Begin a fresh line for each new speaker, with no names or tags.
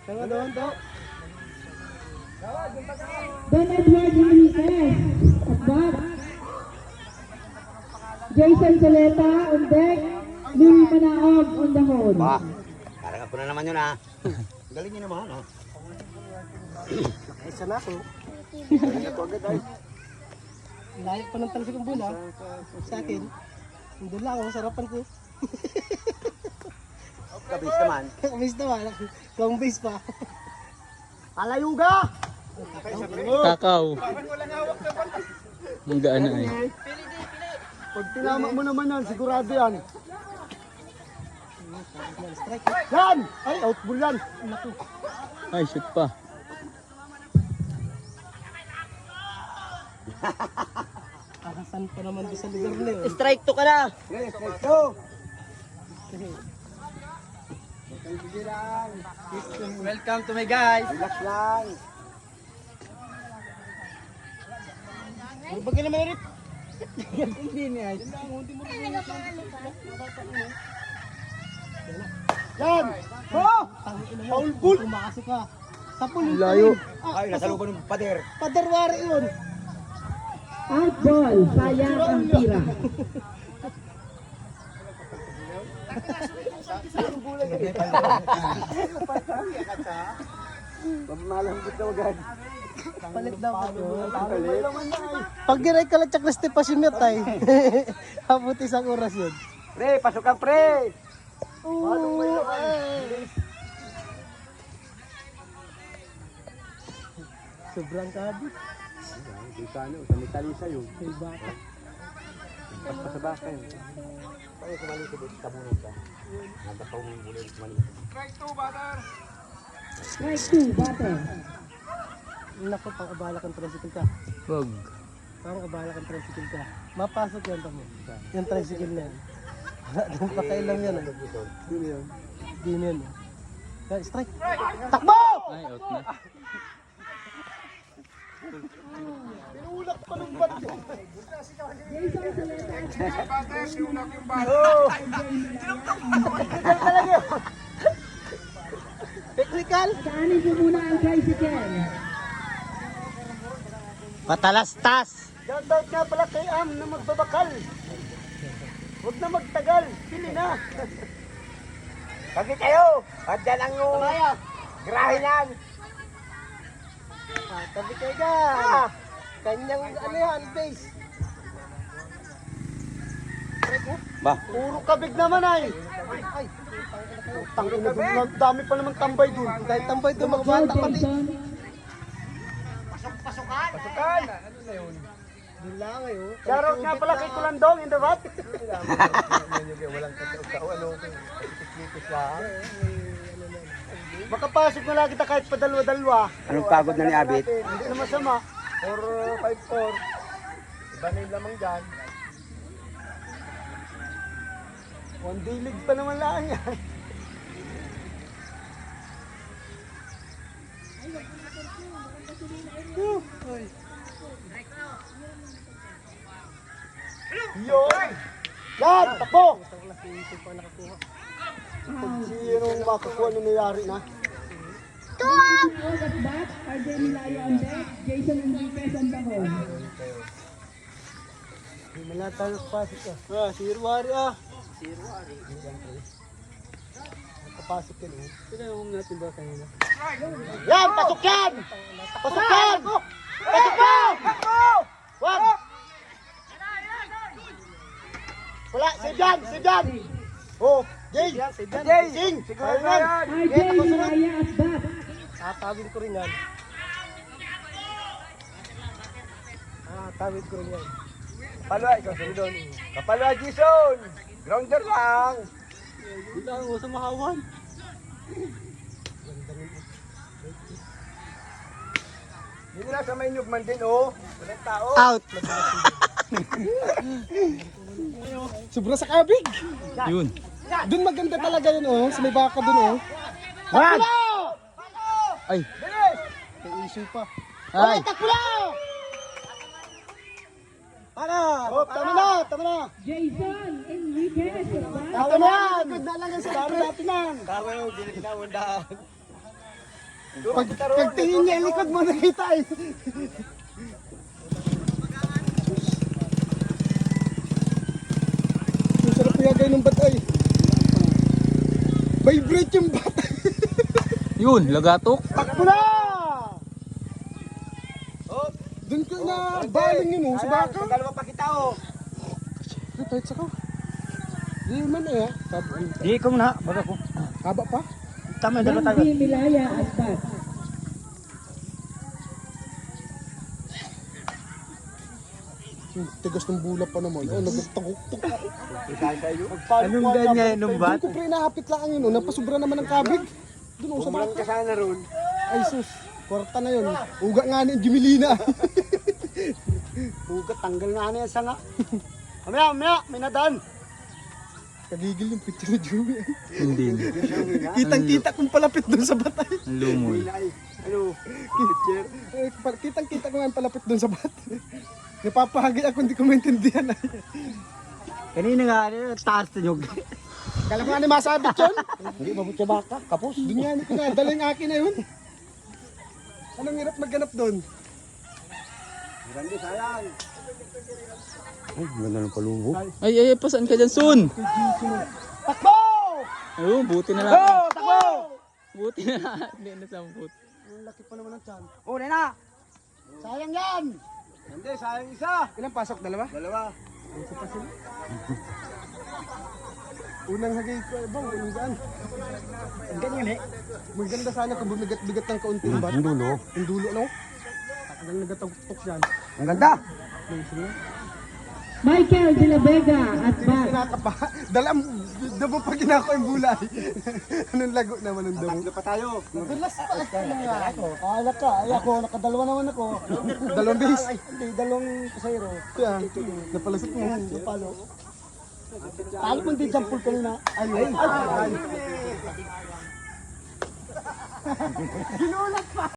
Tama doon to.
Don Edward Enriquez at bat. Jason Saleta on deck. Louie Manaog on the hole.
Ba, parang ako na naman yun ha. Galing niyo naman ha.
Isa na ako. Ito agad ay. Layak pa ng talsik ng bola. Sa akin. Hindi lang ako, sarapan ko.
Kabis naman.
Kabis naman. Kung base pa.
Palayuga!
Takaw. Ang gaan na ay.
Pag tinama mo naman yan, sigurado yan.
Strike.
Yan! Ay, outball yan.
Ay, shoot pa.
Akasan pa naman doon sa lugar na yun.
Strike to ka na. Okay, strike to.
Welcome to my guys.
Relax lang.
Bagay naman ulit.
Hindi niya. Yan! Oh!
Foul ball. Pumasok ka. Sa pulis.
Layo.
Ay, nasa looban ng pader.
Padarwari yun.
Out ball. Sayang ang tira.
Malambot na agad.
Palit daw po.
Palit.
Pag direct ka lang checklist pa si Met ay. Abot isang oras yun.
Pre, pasok ka pre!
Sobrang kabit.
Di sana, usami-tali sa'yo.
May bata.
Pasabaka yun. Pag sumali ko dito, tamunod ka. Nagkapaw mo yung bulan sumali.
Strike 2, batter.
Naku, pang abala kang tricycle ka.
Wag.
Parang abala kang tricycle ka. Mapasok yan tamo. Yung tricycle na yan. Doon pa kailang yan.
Sino yun?
Di na yan. Strike. Takbo!
Ay, out na.
Pinulak pa ng bat yun.
Technical.
Daanin po muna ang tricycle.
Patalastas.
Shoutout nga pala kay Am na magbabakal. Huwag na magtagal. Pili na. Pagki kayo. At dyan ang grahe yan.
Tabi kayo dyan. Kanyang ano yan, base.
Ba.
Puro kabig naman ay.
Ay,
Tangin na dami pa naman tambay dun.
kahit tambay doon mga
Joe
bata pati.
Jason.
Pasukan.
Dilangay oh.
Shoutout nga pala kay Kulandong in the bat. Makapasok na lang kita kahit pa dalawa-dalawa. Anong pagod na ni Abit? Hindi na masama. 4-5-4. Iba na yung lamang dyan. One day league pa naman lang yan. Yun! Yan! Takbo! Pag sinong makakuha na nangyari na.
Out at bat. RJ Milaya on deck. Jason Enriquez on the hole.
Hindi mo lang tayo pasok ka. Si Irwari ah. Nakapasok ka rin. Tinanong natin ba kanina?
Yan! Pasok yan! Pasok yan! Pasok mo! Wag! Wala! Save yan! Save yan! Oh! Jay! Jay! Sing! Siguro na yan!
RJ Milaya at bat.
Tatawid ko rin yan. Tatawid ko rin yan.
Kapalo ay! Kasunod doon! Kapalo ay Jason! Grounder lang!
Hindi lang ako sa mahawan.
Hindi na sa may nyugman din oh! Walang tao!
Out! Sobra sa kabig!
Yun.
Doon maganda talaga yun oh. Sa may baka doon oh.
Wag. Ay.
Bilis!
May issue pa.
Ay.
Ano? Oh, tama na! Tama na!
Jason Enriquez at bat.
Tama na yan! Good na lang sa dami natin yan! Tama yun! Hindi na kinawandaan! Pagtingin niya, likod mo nakita eh. Ang sarap piyagay ng batay. Vibrate yung batay.
Yun, lagatok.
Takbo na! Doon ka na baling yun oh, sa baka.
Dalawa pa kita oh.
Kahit saka. Di man eh ha.
Di ko muna, baga ko.
Haba pa.
Tama, dalawa tayo.
Randy Milaya at bat.
Tigas ng bulak pa naman. Oh, nagtagok-tok.
Anong ganyan nung
Doon ko pre nahapit lang yun. Oh. Napasubra naman ng kabig. Doon oh, sa
Umulan
baka.
ka sana ron.
Ay sus. Kwarta na yun. Uga nga ni Jimilina.
Ugat, tanggal nga na yan sanga. Mamaya, may nadaan.
Kagigil yung picture ni Jimmy.
Hindi.
Kitang-kita kung palapit doon sa batay.
Ang lumoy.
Ano, picture.
Kitang-kita ko nga palapit doon sa batay. Napapahagi ako, hindi ko maintindihan.
Kanina nga, ano, taas na yung.
Kala mo nga ni masabit yun?
Hindi, mabutya baka, kapos.
Doon nga ni pinadala yung akin na yun. Anong hirap magganap doon?
Grande, sayang.
Ay, ganda ng palubo. Ay, pasaan ka dyan, Sun?
Takbo!
Ayun, buti na lang.
Takbo!
Buti na lang. Hindi na samput.
Ang laki pa naman ng tiyan.
Una na.
Sayang yan!
Hindi, sayang isa.
Ilang pasok? Dalawa?
Dalawa.
Unang hagay ko, bang, unang daan.
Ang ganyan eh.
Maganda sana kung bumigat-bigat ng kaunting bat.
Ang dulo.
Yung dulo, ano? Hanggang nagatagtok yan.
Ang ganda.
Michael De La Vega at bat.
Kinakapa. Dalam, damo pa ginako yung bulay. Anong lago naman ng damo?
Tatlo pa tayo.
Dulas pa.
Kala ka, ay ako, nakadalawa naman ako.
Dalawang base.
Ay, hindi, dalawang pasayro.
Kaya, napalasot mo.
Napalo. Talo kung di jampul kanina. Ay.
Ginulat pa.